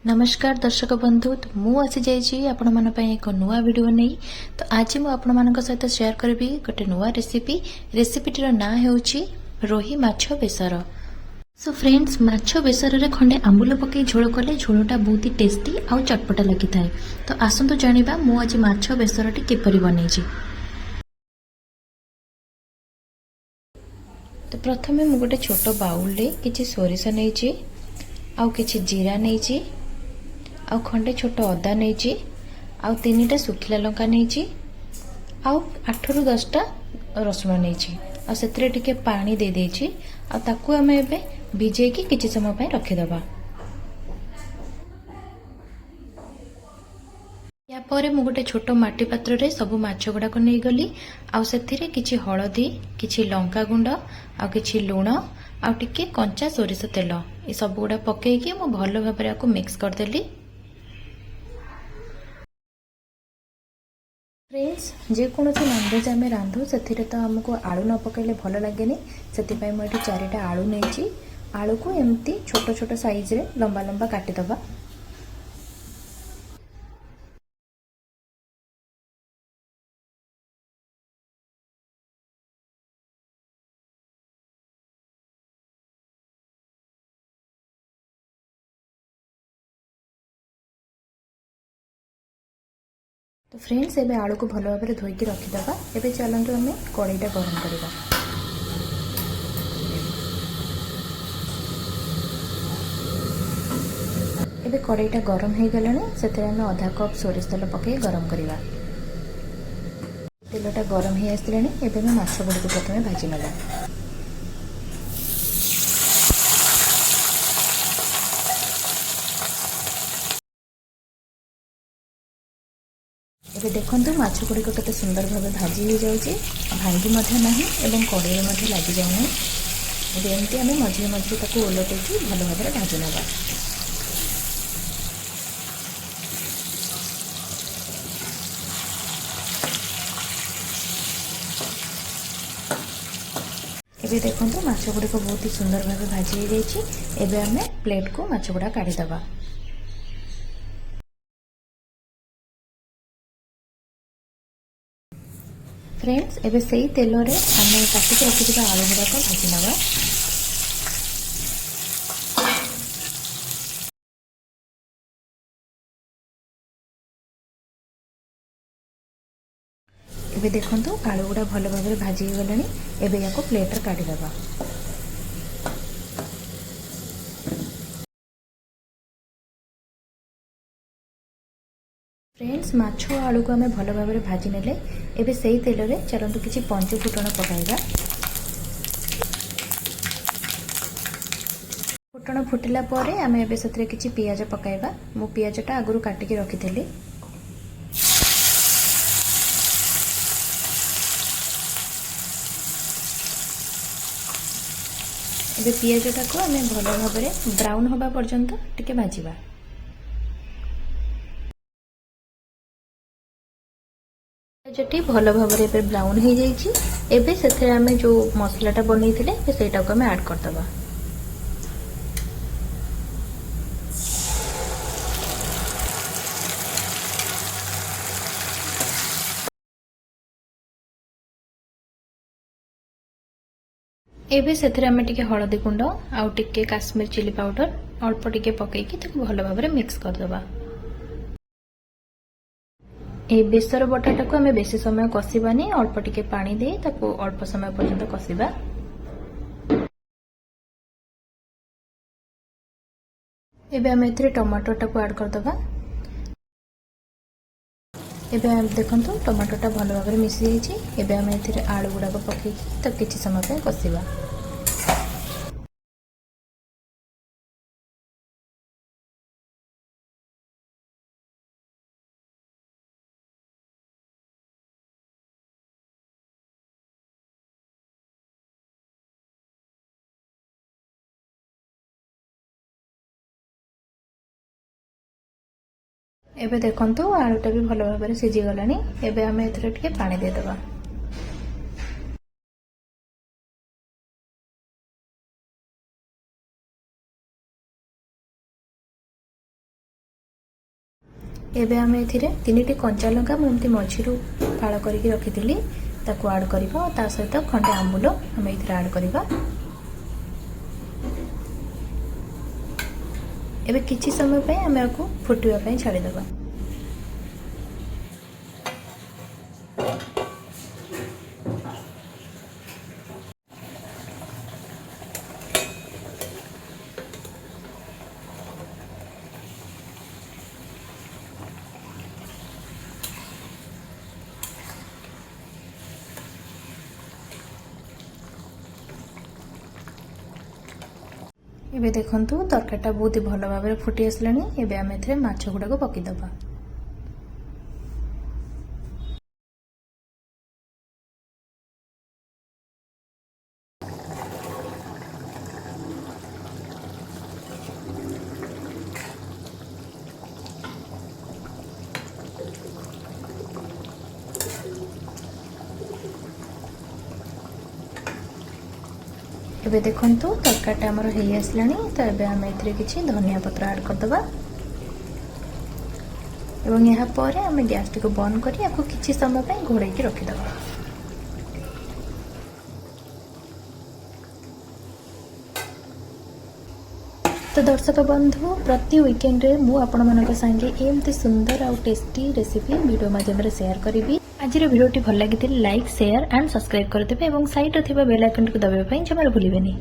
नमस्कार दर्शक बंधु, तो मु आसी जाइए आपण मन एक नुआ वीडियो नहीं। तो आज मु आपण मान सहित शेयर करी गोटे नुआ रेसिपीटीर ना होउची रोही माछ बेसर। सो फ्रेंड्स, माछ बेसर रे खंडे आंबुल पकई झोल कले झोलटा बहुत ही टेस्टी आउ चटपटा लगी थाए। तो आसंतु जानिबा मु आज माछ बेसरटी किपरि बनेछि। तो प्रथमे मु गोटे छोट बाउल रे किछि सोरिष नेछि, आउ किछि जीरा नेछि, आउ खंडे छोट अदा नेछि, आउ 3टा सुखिला लंका नेछि, आउ 8 रु 10टा रसुण नेछि, आ सेतरे टिके पानी दे देछि। आ ताकू हमें एबे भिजे की किछि समय पय रखि दबा। या परे मु गोटे छोट माटी पात्र रे सब माछ गुडा को नै गली। आउ सेथिरे किछि हळदी, किछि लंका गुंड, आउ किछि लूण, आउ टिके कंचा सोरिष तेल, ए सब गुडा पके की मु भलो भाबरे आको मिक्स कर देली। फ्रेंड्स, जेकोसी नॉनवेज आम रांधु से तो आमको आलू न पकड़े भल लगे। से मुझे 4टा आलू नहीं, आलू को एमती छोट छोट साइज रे लंबा लंबा काटिदबा। तो फ्रेंड्स, एबे आलू को भल भाव धोईकी रखीदबा। एबे चलतु आम कड़ईटा गरम करवा। एबे कड़ईटा गरम हो गलानी, से आधा कप सोरिष तेल पकई गरम करवा। तेलटा गरम हो आसानी, एबे माछ गुड़ी को प्रथम भाजी नवा। एबे देखंतु माछ गुड़ी को केते सुंदर भाव भाजी हो जाउची, भांगी मध्य नाही एवं कड़ई मध्य लागि जाउनी। एबे एमती आमे मझे मझे ताको ओलटेकी भलो भाबरे भाजी नबा। एबे देखंतु माछ गुड़ी को बहुत ही सुंदर भाव भाजी हो जाइछि। एबे आमे प्लेट को माछ गुड़ा काढी दबा। फ्रेंड्स, एबे सेही तेल रे आमे काटिके रखिथिबा आलू गुड़ा को भाजी नबा। एबे देखंतु आलू गुड़ा भलो भाबरे भाजी हो गलानी। एबे याको प्लेट रे काढी दबा। फ्रेंड्स, माछ आलू को आमे भलो भाबरे भाजी नेले। एबे सेही तेल रे चलंतु किछि पंच फुटण पकाइबा। फुटण फुटिला परे आमे एबे सतरे किछि पियाज पकाइबा। मु पियाजटा आगुरु काटिके रखिथिली। एबे पियाजटा को आमे भलो भाबरे ब्राउन होबा पर्यंत टिके भाजिबा। पियाजटी भलो भाबरे एबे ब्राउन हो जाइछि। एबे सेथरे आमे जो मसलाटा बनैथिले एबे सेटा को आमे ऐड कर दबा। एबे सेथरे आमे टिके हळदी गुंड आउ टिके काश्मीर चिली पाउडर अल्प टिके पकेकी ताको भलो भाबरे मिक्स कर दबा। ए बेसर बटाटा को आमे बेसी समय कसिबानी, अल्प टिके पानी दे ताको अल्प समय पर्यंत कसिबा। एबे आमे एथिरे टमाटोटा को ऐड कर दबा। एबे आमे देखंतु टमाटोटा भलो भाबरे मिसि जाइछि। एबे आमे एथिरे आलू गुडा को पकेकी त किछि समय पे कसिबा। एबे देखंतु आलूटा भी भलो भाबरे सिझी गलानी। एबे आमे एथिरे टिके पानी दे दबा। एबे आम ए 3टी कंचा लंका मुझे मझीरू फाड़ करके रखी ताकू आड करवा ता सहित खंडे आंबुल आम ए आड करवा। एबे किछि समय पे आम आपको फुटवा पे छाड़ीदेवा। एबे देखंतु तरकारीटा बहुत ही भल भाव फुटी आसलानी। एबे आम ए माछ गुड़ाक पकईदबा। एबे देखंतु तरकारीटा हमर हेई आसलानी। तो एबे आम एथिरे किछि धनिया पत्र ऐड करदबा एवं यहाँ पर आम गैस टी को बंद करी आपको किछि समय पे घोड़े की रखिदबा। तो दर्शक बंधु प्रति वीकेंड रे मु आपण मानक संगे एमती सुंदर और टेस्टी रेसिपी वीडियो माध्यम शेयर करी। आज वीडियोटी भल लगी लाइक शेयर एंड सब्सक्राइब करदेवे और साइड रे थिबा बेल आइकन को दबाइबा जमार भूलिबेनी।